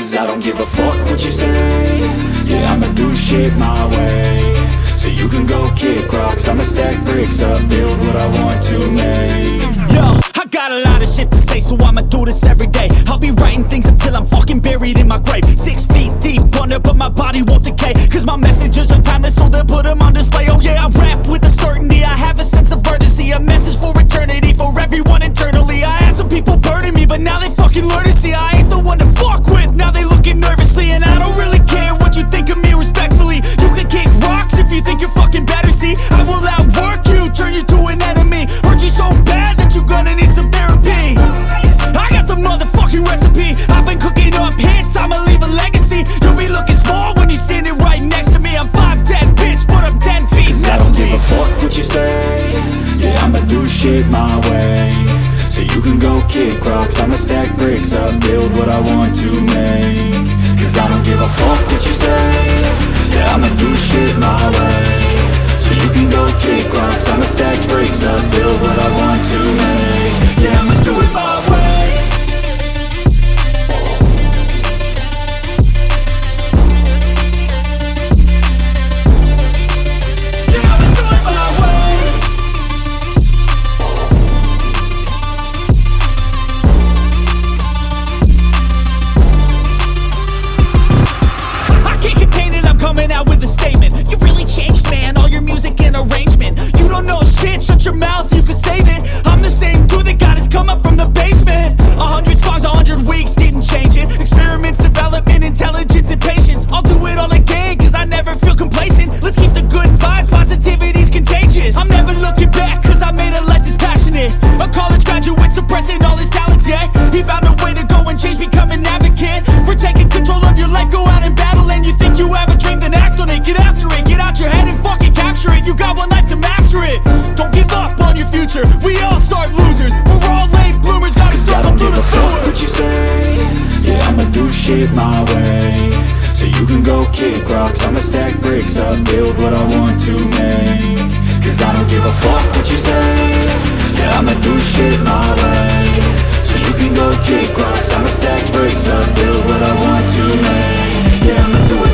Cause I don't give a fuck what you say. Yeah, I'ma do shit my way. So you can go kick rocks, I'ma stack bricks up, build what I want to make. Yo, I got a lot of shit to say, so I'ma do this every day. I'll be writing things until I'm fucking buried in my grave. 6 feet deep under, but my body won't decay. Cause my messages are timeless, so they'll put them on display. Oh yeah, I rap with a certainty, I have a sense of urgency. A message for eternity, for everyone internally. I had some people burning me, but now they fucking learn to see I ain't the one to fuck with, now they looking nervously. And I don't really care what you think of me, respectfully. You can kick rocks if you think you're fucking better, see. I will outwork you, turn you to an enemy. Hurt you so bad that you're gonna need some therapy. I got the motherfucking recipe, I've been cooking up hits, I'ma leave a legacy. You'll be looking small when you're standing right next to me. I'm 5'10", bitch, but I'm 10 feet Cause I don't give a fuck what you say. Yeah, I'ma do shit my way. So you can go kick rocks, I'ma stack bricks up, build what I want to make. Cause I don't give a fuck what you say. Yeah, I'ma do shit my way. So you can go kick rocks, I'ma stack bricks up, build what I want to make. Yeah, I'ma do it my way. Yeah, I'ma do it my way. I can't contain it, I'm coming out with a statement. You really changed, man, all your music and arrangement. You don't know shit, shut your mouth, you can save it. I'm the same dude that got his come up from the basement. 100 songs, 100 weeks, didn't change it. Experiments, development, intelligence, and patience. I'll do it all again, cause I never feel complacent. Let's keep the good vibes, positivity's contagious. I'm never looking back, cause I made a life that's passionate. A college graduate suppressing all his talents, yeah. He found a way to go and change, become an advocate. For taking control of your life, go out and battle. And you think you have a dream, then act on it. Get after it, get out your head and fucking capture it. You got one life to master it. Don't give up on your future, we all start losers. We're all late bloomers, gotta struggle through the fuck sewer. what you say. Yeah, I'ma do shit my way. So you can go kick rocks, I'ma stack bricks up, build what I want to make. Cause I don't give a fuck what you say. Yeah, I'ma do shit my way. So you can go kick rocks, I'ma stack bricks up, build what I want to make. Yeah, I'ma do it